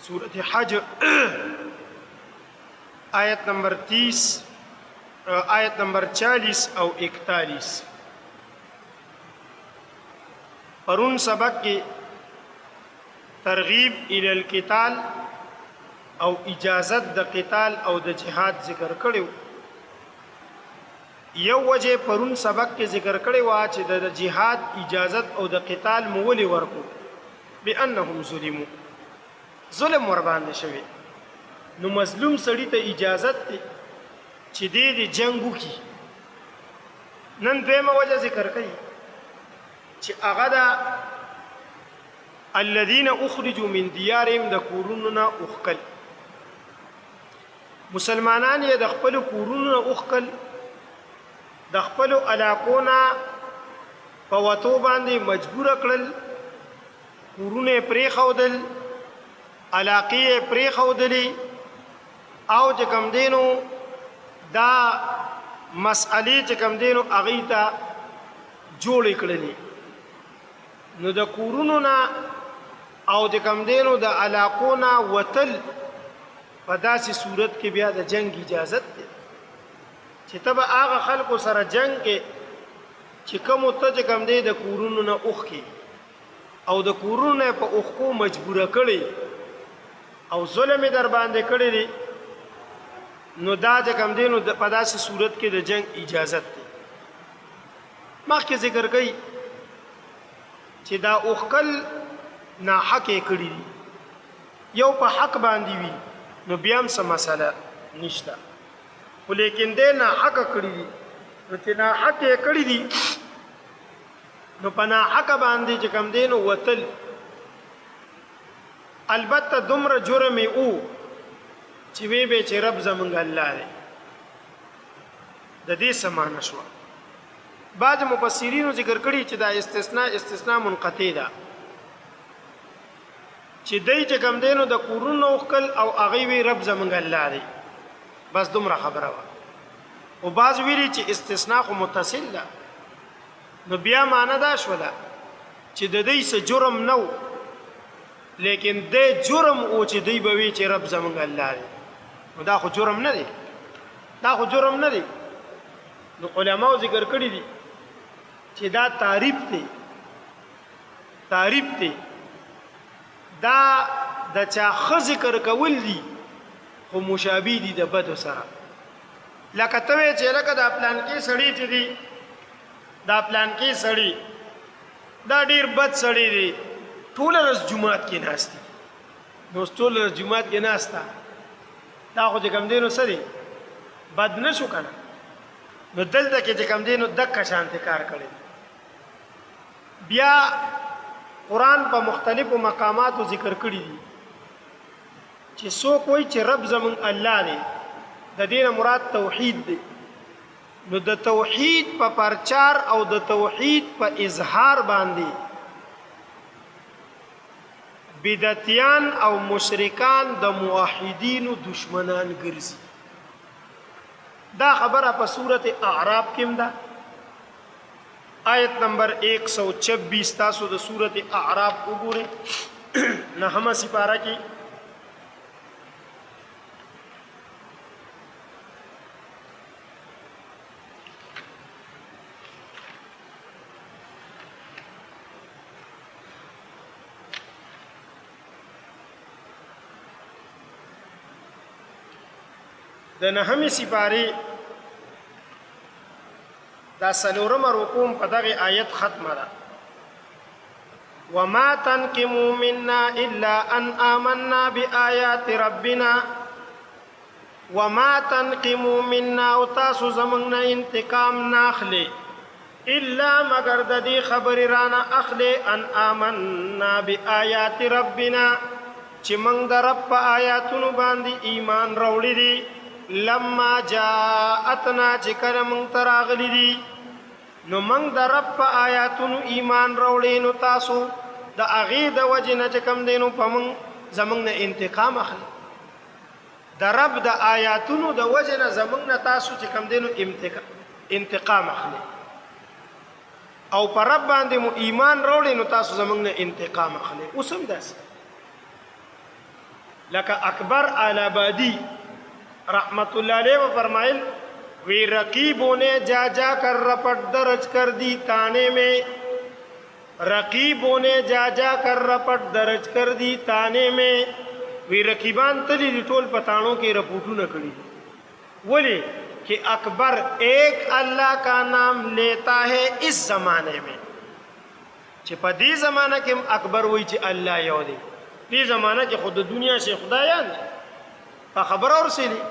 सूरत हज आयत नंबर 30 आयत नंबर 40 और 41। परुन सबक के तरगीब इलल क़िताल और इजाज़त द क़िताल और द जिहाद ज़िक्र करें। यौ वजह परुन सबक के ज़िक्र करें वा च द जिहाद इजाज़त और द क़िताल मोले वर्को बिअन्नहुम ज़ुलिमू ज़ुल्म वर बांधे शवे। नु मज़लूम सड़ी त इजाज़त थे च दे जंगू की नन द्वेम वजह ज़िक्र करी च अगदा الذين اخرجوا من ديارهم د کوروننا اخکل مسلمانان یې د خپل کوروننا اخکل د خپل علاقونا په وتو باندې مجبور کړل، کورونه پرې خودل، علاقې پرې خودلې او چې کم دینو دا مسئلې چې کم دینو هغې ته جوړې کړلې. نو د کورونو نه او د کم دینو د علاقو نه وتل په داسې صورت کې بیا د جنگ اجازت دی چې ته به هغه خلکو سره جنگ کې چې کومو ته چې کم دی د کورونو نه اوښکې او د کورونو نه په اوښکو مجبوره کړي او ظلم یې در باندې کړی دی، نو دا چې کم دی نو په داسې صورت کې د جنگ اجازت دی. مخکې ذکر کوي چې دا اوښکل ناحق یې کړي دي، یو په حق باندې وي نو بیا هم څه مسله نشته، خو لیکن دی ناحقه کړي دي. نو چې ناحق یې کړي دي نو په ناحقه باندې چې کوم دی نو وتل، البته دومره جرم یې و چې وی به چې رب زمونږ الله دی. د دې څه معنی شوه؟ بعض مفسرینو ذکر کړي چې دا استثناء منقطع ده، چې دی چې کم دی نو د کورونو اوښکل او هغې وی رب زمونږ الله دی، بس دومره خبره وه. او بعض ویلي چې استثناء خو متصل ده، نو بیا معنی دا شوله چې د دی څه جرم نه و، لیکن دی جرم و چې دی به وی چې رب زمونږ الله دی. نو دا خو جرم نه دی، دا خو جرم نه دی. نو علماو ذکر کړي دي چې دا تعریف دی دا د چا ښه ذکر کول دي خو مشابه دي د بدو سره. لکه ته وایې چې لکه دا پلانکي سړی چې دی، دا پلانکي سړی دا ډېر بد سړی دی، ټوله ورځ جومات کې ناست دی. نو ټوله ورځ جومات کې ناسته دا خو چې کوم دی نو څه دی، بد نه شو که نه؟ نو دلته کې چې کوم دی نو دقه شانتې کار کړی. بیا قرآن په مختلفو مقاماتو ذکر کړي دي چې څوک وایي چې رب زمونږ الله دی، د دې نه مراد توحید دی. نو د توحید په پرچار او د توحید په اظهار باندې بدعتیان او مشرکان د موحدینو دشمنان ګرځي. دا خبره په سورت اعراف کې هم ده، آیت نمبر 126. تاسو د سورت اعراف وګورئ، 9 سپاره کې د 9 سپاره دا سلورم رکوم په دغه آیت ختمه ده. وما تنقموا منا الا ان آمنا بآيات ربنا. وما تنقموا منا او تاسو زمونږ انتقام نه اخلي الا مگر د دې خبرې رانه اخلي ان آمنا بآيات ربنا چې موږ د رب په آیاتونو باندې ایمان راوړي دي. لما جاءتنا چې کله موږ ته راغلي دي نو موږ د رب په آیاتونو ایمان راوړی، نو تاسو د هغې د وجې نه چې کوم دی نو په موږ زموږ نه انتقام اخلي. د رب د آیاتونو د وجې نه زموږ نه تاسو چې کوم دی نو انتقام اخلي، او په رب باندې مو ایمان راوړی نو تاسو زموږ نه انتقام اخلي. اوس هم داسې لکه اکبر آلابادی رحمت اللہ علیہ و فرمائل وی رقیبوں نے جا جا کر رپٹ درج کر دی تانے میں، رقیبوں نے جا جا کر رپٹ درج کر دی تانے میں، وی رقیبان تلی دی ټول پتانوں کے رپوٹو نکڑی ولی کہ اکبر ایک اللہ کا نام لیتا ہے اس زمانے میں، چې په دې زمانہ کې اکبر وی چې الله یو دی، دې زمانہ کې خود دنیا سے خدایان په خبر اورسلی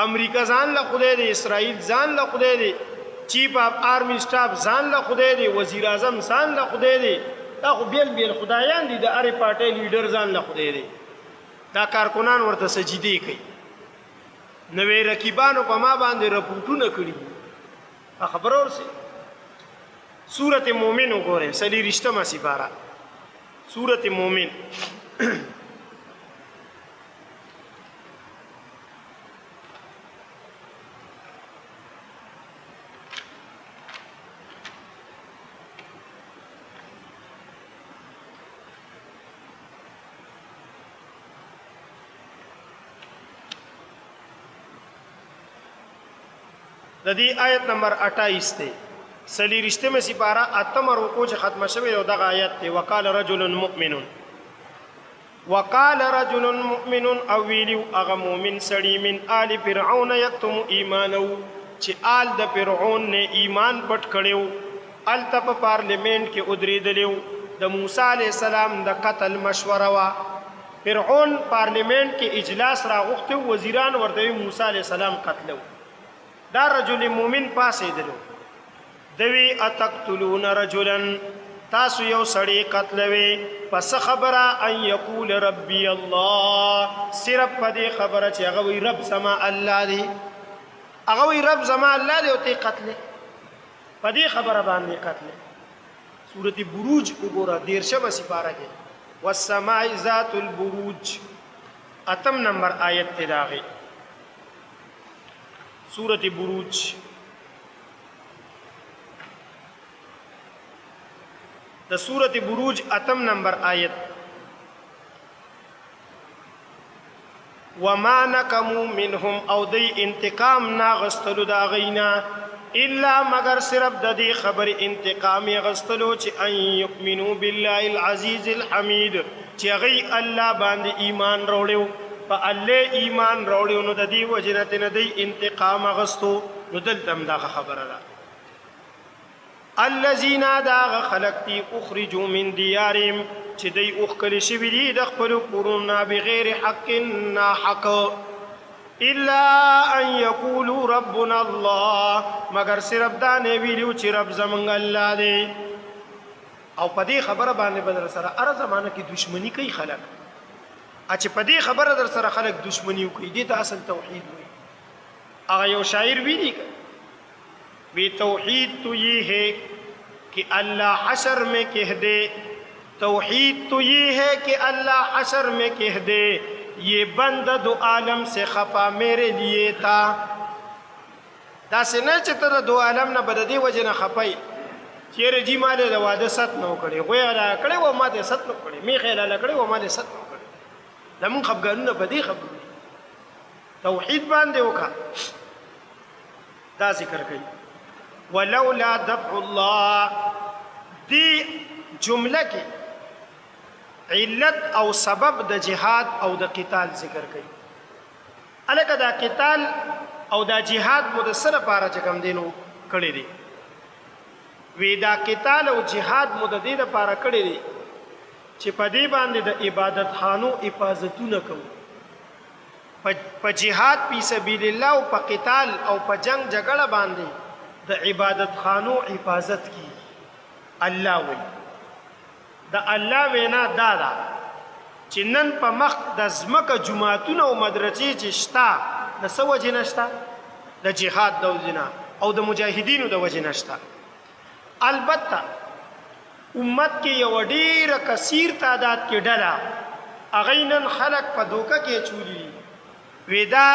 امریکا ځان له خدای دی، اسرائیل ځان له خدای دی، چیف اف آرمی سٹاف ځان له خدای دی، وزیر اعظم ځان له خدای دی، دا خو بیل بیل خدایان دي، د هرې پارټۍ لیډر ځان له خدای دی، دا کارکنان ورته سجدې کوي. نوې رقیبانو په ما باندې رپوټونه کړي په خبر اورسي. سورت مومن وګورئ، څلېرویشتمه سپاره سورت مومن. د دې آیت نمبر 28 ته څلېرویشتمه سپاره اتمه رکوع چې ختمه شوې او دغه آیت دی وقال رجل مؤمن، وقال رجل مؤمن او ویلیو هغه مؤمن سړی من آل فرعون یکتم ایمانو چې آل د فرعون نه ایمان پټ کړیو، هلته په پارلیمنټ کې ودرېدلیو، د موسی علیه السلام د قتل مشوره وه. فرعون پارلیمنټ کې اجلاس راغوښتی، وزیران ورته موسی علیه السلام قتلو. دا رجل مومن پاسېدلو، دوی اتقتلون رجلا تاسو یو سړی قتلوي، پس خبره ان یقول ربی الله، صرف په دې خبره چې هغه وی رب زما الله دی، هغه وی رب زما الله دی او ته قتلې، په دې خبره باندې قتلې. سورت بروج وګوره 13مه سپاره کې والسماء ذات البروج اتم نمبر آیت ته راغی. سورت بروج د سورت بروج اتم نمبر آیت وما نکمو منهم او دی انتقام ناغستلو دا غینا الا مگر صرف د دې خبر انتقام غستلو چې ان یؤمنو بالله العزیز الحمید چې غی الله باندې ایمان وروړو، په الله ایمان وروړو نو د دې وجنه نه دی انتقام غستو. نو دلته هم دا خبره ده الذين داغ خلقتي اخرجوا من ديارهم چې دی اخکل شوي دي د خپل کورونه بغیر حق ناحق الا ان يقولوا ربنا الله مگر صرف دا نه ویلو چې رب زمونږ الله دی. او په دې خبره باندې بدر سره ار زمانه کې دشمنی کوي خلک، چې په دې خبره در سره خلک دشمنی کوي، دې ته اصل توحید وي. هغه یو شاعر ویلي بھی توحید تو یہ ہے کہ اللہ حشر میں کہہ دے، توحید تو یہ ہے کہ اللہ حشر میں کہہ دے یہ بندہ دو عالم سے خفا میرے لیے تھا. دا سے نه چې ته د دو عالم نه به د دې وجې نه خفی چیرې جي ما د واده ست نه وکړې، غوی هله کړی و ما دې ست نه کړی، میخې هله کړی و ما دې ست نه کړی. زمونږ خفګانونه په دې خبرې توحید باندې وکړه. دا ذکر کوي ولولا دفع الله، دی جمله کې علت او سبب د جهاد او د قتال ذکر کوي. الکه دا قتال او دا جهاد مو د سره لپاره چې کوم دینو کړی دی، وی دا قتال او جهاد مو د دې لپاره کړی دی چې په دې باندې د عبادت خانو حفاظتونه کوو. په جهاد فی سبیل الله او په قتال او په جنگ جګړه باندې د عبادت خانو حفاظت کی. الله وی د الله وینا دادا چې نن په مخ د ځمکه جماعتونه او مدرسې چې شته د څه وجې نه شته؟ د جهاد د وجې نه او د مجاهدینو د وجې نه شته. البته امت کې یو ډېره کثیر تعداد کې ډله هغوی نن خلک په دوکه کې چولي وی دا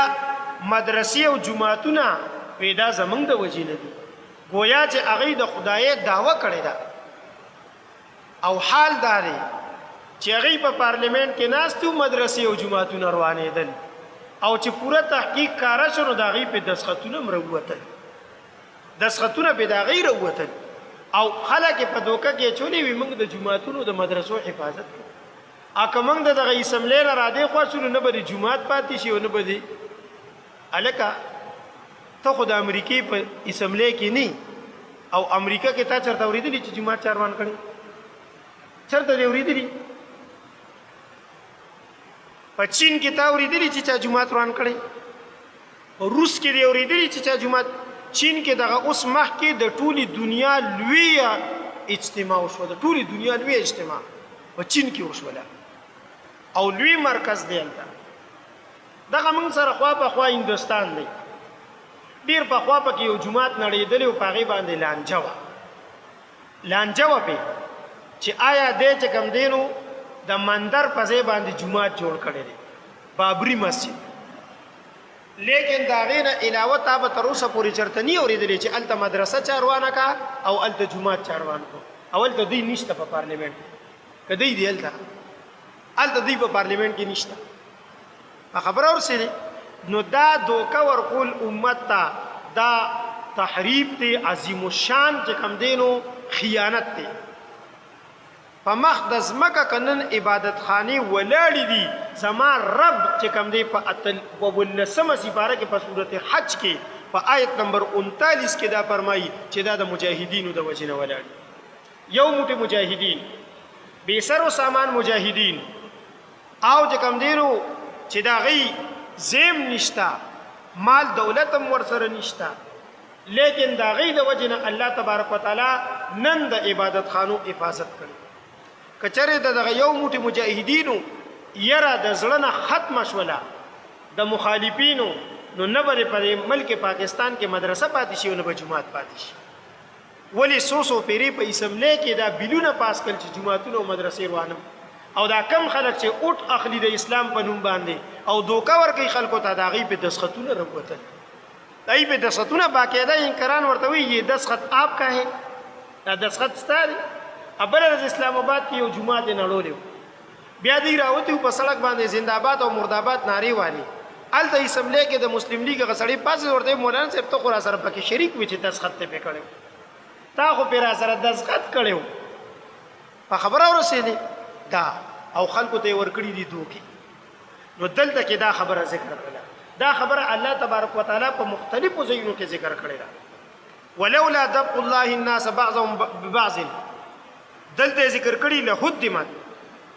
مدرسې او جماعتونه وی دا زمونږ د وجې نه دي، گویا چې هغوی د خدای دعوه کړې ده. او حال دا دی چې هغه په پارلیمنت کې ناستو مدرسې او جماعتونه روانېدل او چې پوره تحقیق کارا شنو دا غي په دسخطونه مروتل دسخطونه به دا غي وروتل او خلک په دوکه کې چولې وي موږ د جماعتونو د مدرسو حفاظت کوو اګه موږ دغه اسمبلی نه را دي خو شنو نه به جماعت پاتې شي او نه به الکه ته خو د امریکای په اسمبلی کې نه او امریکا کې تا چرته اوریدلی چې جماعت چاروان کړي چرته دی اوریدلی په چین کې تا اوریدلی چې چا جماعت روان کړي روس کې دی اوریدلی چې چا جماعت چین کې دغه اوس مخ کې د ټولي دنیا لوی اجتماع وشو د ټولي دنیا لوی اجتماع په چین کې وشوله او لوی مرکز دی دغه موږ سره خوا په خوا هندستان دی ډیر په خوا په کې یو جماعت نړیدلې او په هغې باندې لانجه وه پې چې آیا دی چې کوم دی نو د مندر په ځای باندې جماعت جوړ کړی دی بابري مسجد لیکن د هغې نه علاوه تا به تر اوسه پورې چېرته نه اورېدلې چې هلته مدرسه چاروانه کا او هلته جماعت چاروان کو او هلته دوی نشته په پارلیمنټ کې که دوی دی هلته دوی په پارلیمنټ کې نشته په خبره ورسېدې نو دا دوکه ورکول امت ته دا تحریف دی عظیم الشان چې کوم دی نو خیانت دی په مخ د ځمکه که نن عبادت خانې ولاړې دي زما رب چې کوم دی په 18مه سپاره کې په صورت حج کې په آیت نمبر 39 کې دا فرمایي چې دا د مجاهدینو د وجې نه ولاړ یو موټی مجاهدین بې سر و سامان مجاهدین او چې کوم دی نو چې د هغې زیم نشتا مال دولت هم ورسره نشتا لیکن د هغې د وجې نه الله تبارک وتعالی نن د عبادت خانو حفاظت کړي که چېرې د دغه یو موټی مجاهدینو یره د زړه نه ختمه شوله د مخالفینو نو نه به په ملک پاکستان کې مدرسه پاتې شي او نه به جماعت پاتې شي ولې څو پیرې په اسمبلی کې دا بیلونه پاس کړل چې جماعتونه او مدرسې روانم او دا کم خلک چې اوټ اخلي د اسلام په نوم باندې او دوکه ورکوي خلکو ته د هغې په دسخطونه راوتل د هغې په دسخطونه باقاعده انکران ورته وایي یہ دسخط آپ کا ہے دا دسخط ستا دی بله ورځ اسلام آباد کې یو جومات یې نړولی بیا دوی راوتي په سړک باندې زنده‌باد او مرداباد نارې والي هلته اسمبلی کې د مسلم لیګ هغه سړی پاسې ورته مولانا صاحب ته خو را سره پکې شریک وي چې دسخط ته پې کړی تا خو پې را سره دسخط کړی و په خبره ورسېدې دا او خلکو ته یې ورکړي دي دوکې نو دلته کې دا خبره ذکر کړله دا خبره الله تبارک وتعالی په مختلفو ځایونو کې ذکر کړې ده ولولا دفع الله الناس بعضهم ببعض دلته ذکر کړي لهدمت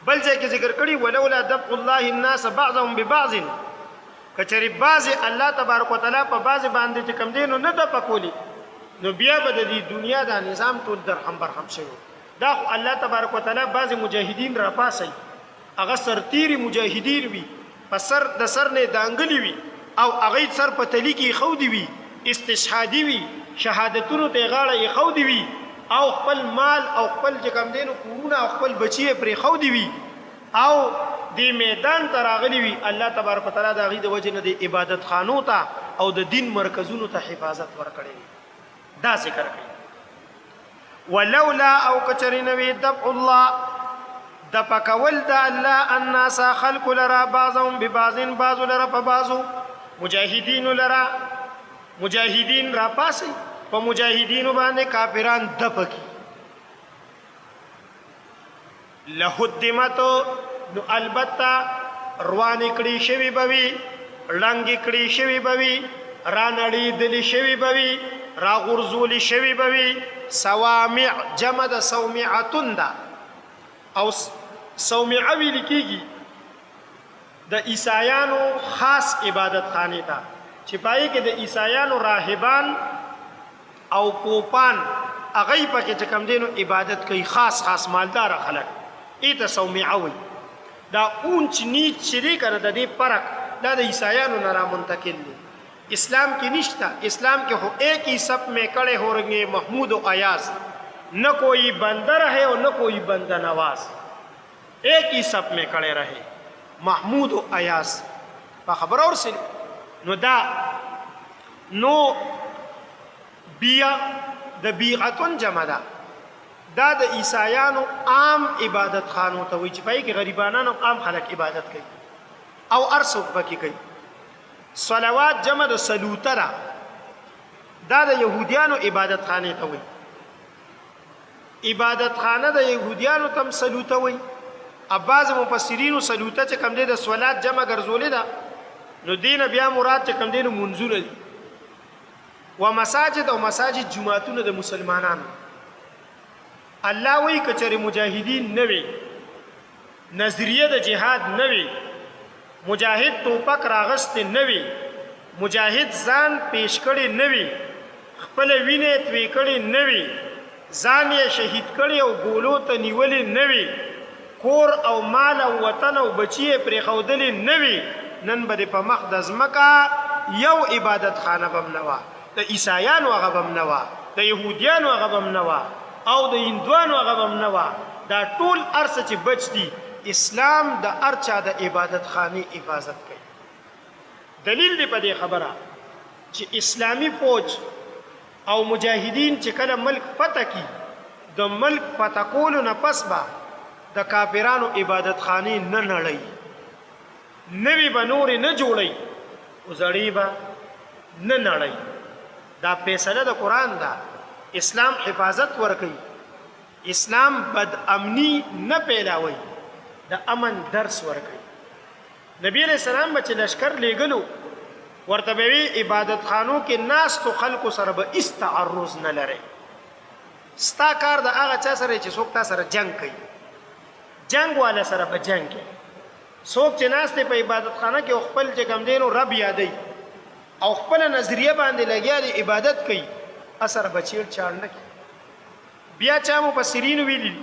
بل ځای کې ذکر کړي ولولا دفع الله الناس بعضهم ببعض کچری بعض الله تبارک وتعالی په بعض باندې چې کم دینو نه د پکولي نو بیا به د دنیا دا نظام ټول درهم برهم شوی دا خو الله تبارک وتعالی بعض مجاهدین را پاسي هغه سرتیری مجاهدین وي په سر د سر نه دانګلی وي او هغه سر په تلی کې خودي وي استشهادي وي شهادتونو ته غاړه یې خودي وي او خپل مال او خپل چې کوم دینو کورونه او خپل بچی پرې خودي وي او د میدان ته راغلی وي الله تبارک وتعالی د هغې د وجې نه د عبادت خانو ته او د دین مرکزونو ته حفاظت ورکړی دا ذکر کوي ولولا او کچرې نه وي دفع الله د پکول د الله الناس خلق لرا بعضهم ببعض بعضو لرا په بعضو مجاهدینو لرا مجاهدین را پاسي په مجاهدینو باندې کافران دپکی لهدمت نو البته روانې کړي شوي به وي ړنګې کړي شوي به وي رانړېدلې شوي به وي راغورځولې شوي به وي صوامع جمع د صومعتون ده او صومعه ویل کېږي د عیسایانو خاص عبادت خانې ته چې پای کې د عیسایانو راهبان او پوپان هغه پکې چې کوم دینو عبادت کوي خاص خاص مالدار خلک ایته صومعه وي دا اونچ نیچ چې دی کنه د دې فرق دا د عیسایانو نه رامنتقل دی اسلام کې نشتا اسلام کې ہو ایک ہی سب میں کڑے ہو رنگے محمود و ایاز نہ کوئی بندہ رہے اور نہ کوئی بندہ نواز ایک ہی سب میں کڑے رہے محمود و ایاز په خبر اور سن نو دا نو بیا د بیعتون جمع ده دا د عیسایانو عام عبادت خانو ته وایي چې پای کې غریبانو عام خلک عبادت کوي او ارسوک پکې کوي. صلوات جمع د سلوته ده، دا د یهودیانو عبادت خانه ته وایي. عبادت خانه د یهودیانو تم سلوته وایي. بعض مفسرینو سلوته چې کوم دی د صلات جمع ګرځولې ده، نو دین بیا مراد چې کوم دی نو منځونه دي. و مساجد او مساجد جمعتونه د مسلمانانو. الله وی کچره مجاهدین نه وي، نظریه د جهاد نه وي، مجاهد ټوپک راغست نه وي، مجاهد ځان پیش کړي نه وي، خپل وینې توی کړي نه وي، ځان یې شهید کړي او ګولو ته نیولې نه وي، کور او مال او وطن او بچی پرې خودلې نه وي، نن به په مخ د ځمکه یو عبادت خانه بم نه وه، د عیسایانو هغه بم نه وه، د یهودیانو هغه بم نه وه، او د هندوانو هغه بم نه وه. دا ټول ارڅه چې بچ دي، اسلام د ارچا د عبادت خانه حفاظت کوي. دلیل دی په دې خبره چې اسلامی فوج او مجاهدین چې کله ملک فتح کی، د ملک فتح کولو نه پس به د کافرانو عبادت خانه نه نړی، نوی به نورې نه جوړی، او زړې به نه نړی. دا فیصله د قرآن ده. اسلام حفاظت ورکوي، اسلام بد امنی نه پیلاوي، د امن درس ورکوي. نبی علیہ السلام به چې لشکر لیږلو، ورته به وي عبادت خانو کې ناستو خلکو سره به هیڅ تعرض نه لرئ. ستا کار د هغه چا سره چې څوک تا سره جنګ کوي، جنگ والا سره به جنگ کوي. څوک چې ناست په عبادت خانه کې خپل چې کوم دی نو رب یادوي او خپل نظریه باندې لګیا دی عبادت کوي، اثر به چیړ چاړ نه کوي. بیا چا مفسرین ویلي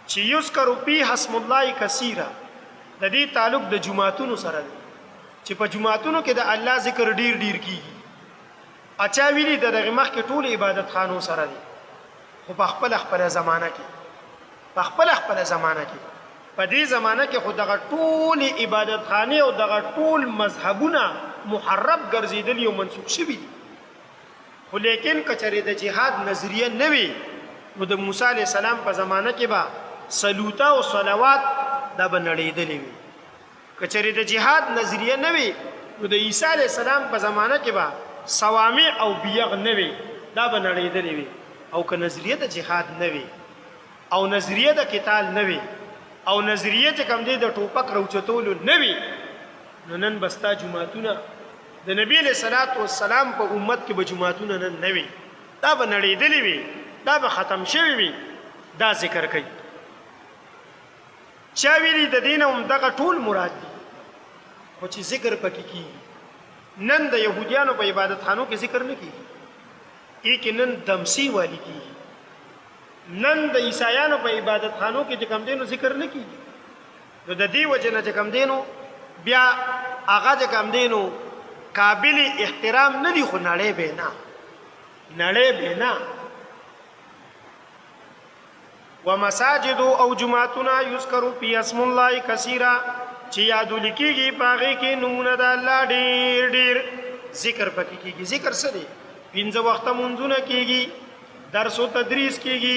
چې یذکر فیه اسم الله کثیرا، د دې تعلق د جمعتونو سره دی چې په جمعتونو کې د الله ذکر ډیر ډیر کیږي. اچا ویلي د دغه مخ کې ټول عبادت خانو سره دی، خو په خپل زمانہ کې، په خپل زمانہ کې، په دې زمانہ کې خو دغه ټول عبادت خانه او دغه ټول مذهبونه محرب ګرځیدلی او منسوخ شوي دي. خو لیکن کچره د جهاد نظریه نه وي، نو د موسی علیہ السلام په زمانہ کې به سلوته او صلوات دا به نړېدلې وي. کچره د جهاد نظریه نه وي، نو د عیسی علیہ السلام په زمانہ کې به صوامع او بیغ نه وي، دا به نړېدلې وي. او که نظریه د جهاد نه وي او نظریه د قتال نه وي او نظریه چې کوم دی د ټوپک راوچتولو نه وي، نو نن بستا جمعتونه د نبی علیہ الصلوۃ والسلام په امت کې به جمعتونه نن نه وي، دا به نړېدلې وي، دا به ختم شوي وي. دا ذکر کوي. چا ویلي د دین هم دغه ټول مراد دي، خو چې ذکر پکې کیږي. نن د یهودیانو په عبادت خانو کې ذکر نه کیږي، کې نن دمسی والی کیږي. نن د عیسایانو په عبادت خانو کې چې کم دینو ذکر نه کیږي. نو د دې وجه نه چې کم دینو بیا هغه چې کم دینو قابل احترام نه دي، خو نړۍ به نه. ومساجد او جمعتنا یذکر فی اسم الله کثیرا، چې یادو لیکيږي پاغه کې نمونه د الله ډیر ډیر ذکر پکې کیږي. ذکر څه دی؟ 5 وخت منځونه کیږي، درس او تدریس کیږي،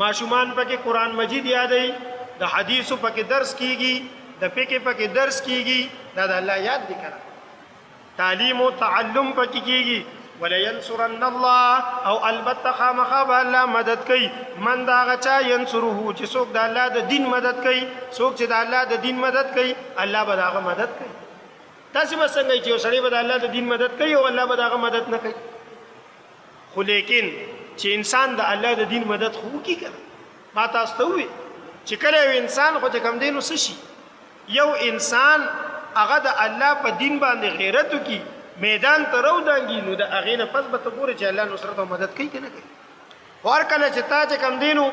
ماشومان پکې قران مجید یادای، د حدیثو پکې درس کیږي، د فقه پکې درس کیږي، دا د الله یاد دي کړه. تعلیم او تعلم پکې کیږي. ولا ينصرن الله، او البته خامخاب الله مدد کوي. من دا غچا ينصره، چې څوک د الله د دین مدد کوي، څوک چې د الله د دین مدد کوي، الله به داغه مدد کوي. تاسو به څنګه چې سړی به د الله د دین مدد کوي او الله به داغه مدد نه کوي. خو لیکن چې انسان د الله د دین مدد خو کی کوي. ما تاسو ته وی چې کله یو انسان خو ته کم دینو سشي، یو انسان هغه د الله په دین باندې غیرت وکي، میدان ته راودانګي، نو د هغې نه پس به ته ګورې چې الله نصرت او مدد کوي که نه کوي. هر کله چې تا چې کم دینو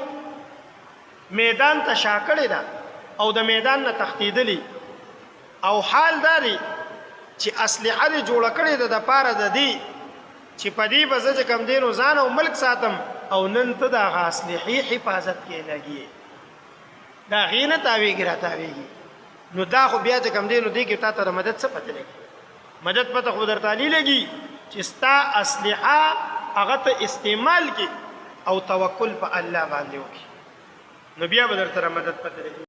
میدان ته شا کړې ده او د میدان نه تښتېدلې، او حال دا دی چې اسلحه دې جوړه کړې ده د پاره د دې چې په دې به زه چې کم دینو ځان او ملک ساتم، او نن ته د هغه اسلحې حفاظت کې لګي، د هغې نه تاویږي را تاویږي. نو دا خو بیا چې کم دینو دې کې تا ته د مدد څه پته لګي؟ مدد پته خو درته علی لګي چې ستا اسلحه هغه ته استعمال کې او توکل په الله باندې وکړي نو بیا به درته مدد پته لګي